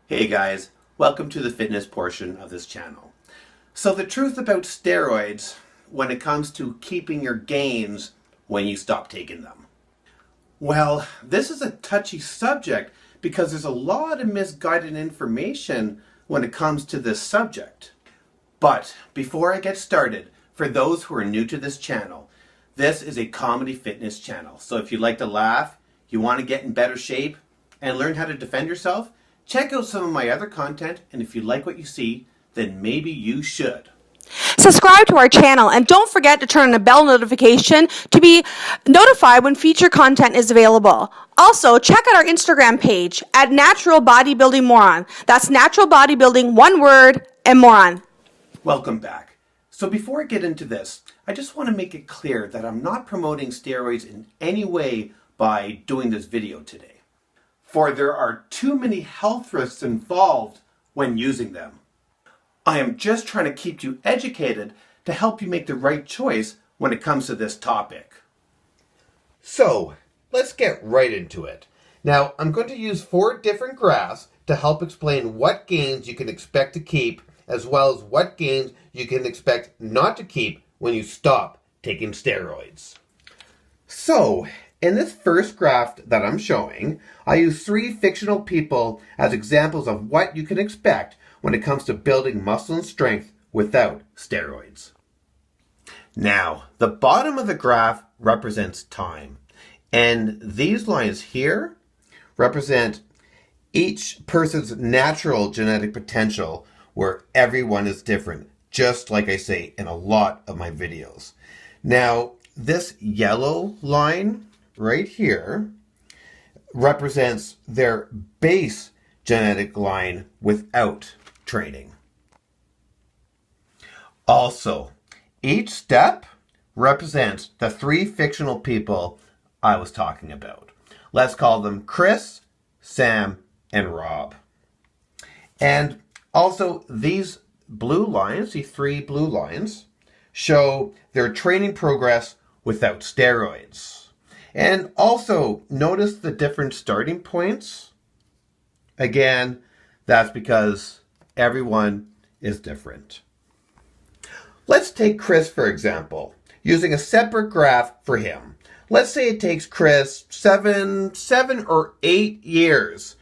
Hey guys, welcome to the fitness portion of this channel. So the truth about steroids when it comes to keeping your gains when you stop taking them. Well, this is a touchy subject because there's a lot of misguided information when it comes to this subject. But before I get started, for those who are new to this channel, this is a comedy fitness channel. So if you like to laugh, you want to get in better shape, and learn how to defend yourself, check out some of my other content, and if you like what you see, then maybe you should. Subscribe to our channel and don't forget to turn on the bell notification to be notified when future content is available. Also, check out our Instagram page at Natural Bodybuilding Moron. That's Natural Bodybuilding, one word, and Moron. Welcome back. So before I get into this, I just want to make it clear that I'm not promoting steroids in any way by doing this video today. For there are too many health risks involved when using them. I am just trying to keep you educated to help you make the right choice when it comes to this topic. So, let's get right into it. Now, I'm going to use 4 different graphs to help explain what gains you can expect to keep, as well as what gains you can expect not to keep when you stop taking steroids. So, in this first graph that I'm showing, I use 3 fictional people as examples of what you can expect when it comes to building muscle and strength without steroids. Now, the bottom of the graph represents time, and these lines here represent each person's natural genetic potential, where everyone is different, just like I say in a lot of my videos. Now, this yellow line right here represents their base genetic line without training. Also, each step represents the 3 fictional people I was talking about. Let's call them Chris, Sam, and Rob. And also these blue lines, the 3 blue lines, show their training progress without steroids. And also, notice the different starting points. Again, that's because everyone is different. Let's take Chris, for example, using a separate graph for him. Let's say it takes Chris 7 or 8 years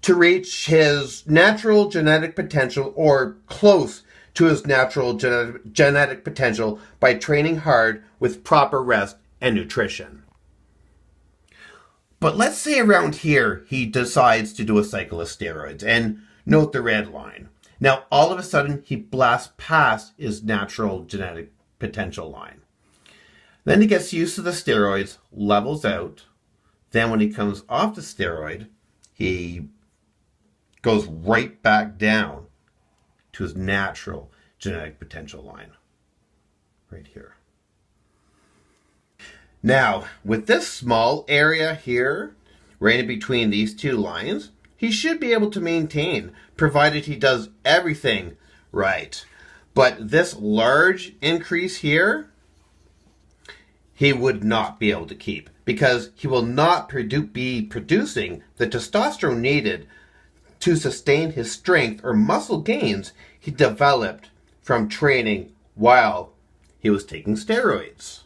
to reach his natural genetic potential, or close to his natural genetic potential, by training hard with proper rest and nutrition. But let's say around here he decides to do a cycle of steroids, and note the red line. Now all of a sudden he blasts past his natural genetic potential line. Then he gets used to the steroids, levels out. Then when he comes off the steroid, he goes right back down to his natural genetic potential line. Right here. Now, with this small area here, right in between these 2 lines, he should be able to maintain, provided he does everything right. But this large increase here, he would not be able to keep, because he will not be producing the testosterone needed to sustain his strength or muscle gains he developed from training while he was taking steroids.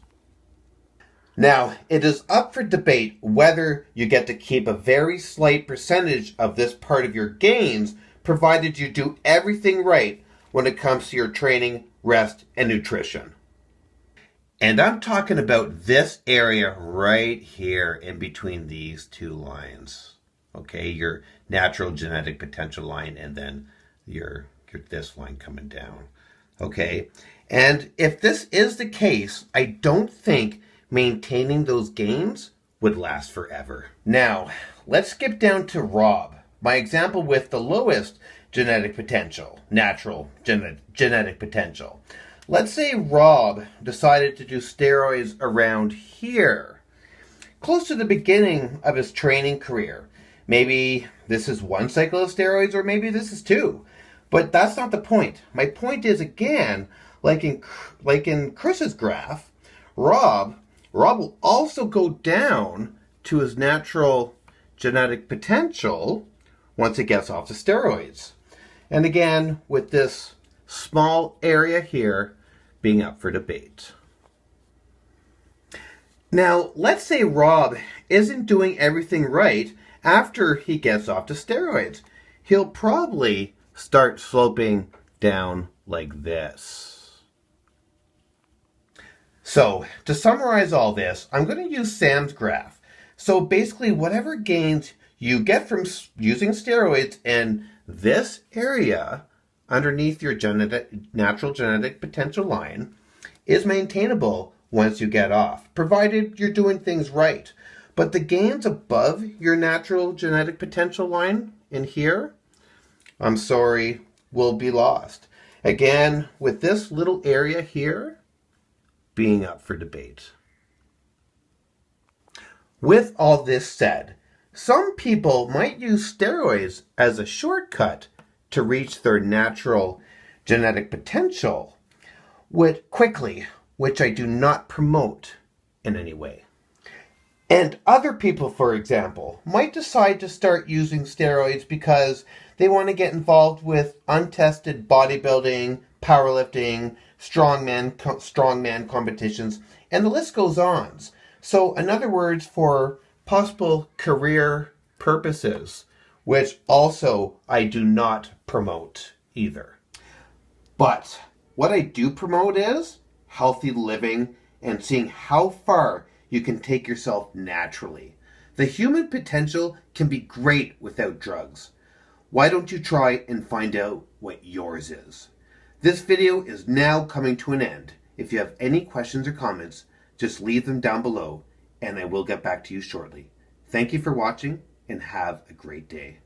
Now, it is up for debate whether you get to keep a very slight percentage of this part of your gains, provided you do everything right when it comes to your training, rest, and nutrition. And I'm talking about this area right here in between these 2 lines. Okay, your natural genetic potential line, and then your this line coming down. Okay, and if this is the case, I don't think maintaining those gains would last forever. Now, let's skip down to Rob, my example with the lowest genetic potential, natural genetic potential. Let's say Rob decided to do steroids around here, close to the beginning of his training career. Maybe this is 1 cycle of steroids, or maybe this is 2. But that's not the point. My point is, again, like in Chris's graph, Rob will also go down to his natural genetic potential once it gets off the steroids. And again, with this small area here being up for debate. Now, let's say Rob isn't doing everything right after he gets off the steroids. He'll probably start sloping down like this. So, to summarize all this, I'm going to use Sam's graph. So basically, whatever gains you get from using steroids in this area underneath your natural genetic potential line is maintainable once you get off, provided you're doing things right. But the gains above your natural genetic potential line in here, I'm sorry, will be lost. Again, with this little area here being up for debate. With all this said, some people might use steroids as a shortcut to reach their natural genetic potential quickly, which I do not promote in any way. And other people, for example, might decide to start using steroids because they want to get involved with untested bodybuilding, powerlifting, strongman competitions, and the list goes on. So, in other words, for possible career purposes, which also I do not promote either. But what I do promote is healthy living and seeing how far you can take yourself naturally. The human potential can be great without drugs. Why don't you try and find out what yours is? This video is now coming to an end. If you have any questions or comments, just leave them down below and I will get back to you shortly. Thank you for watching and have a great day.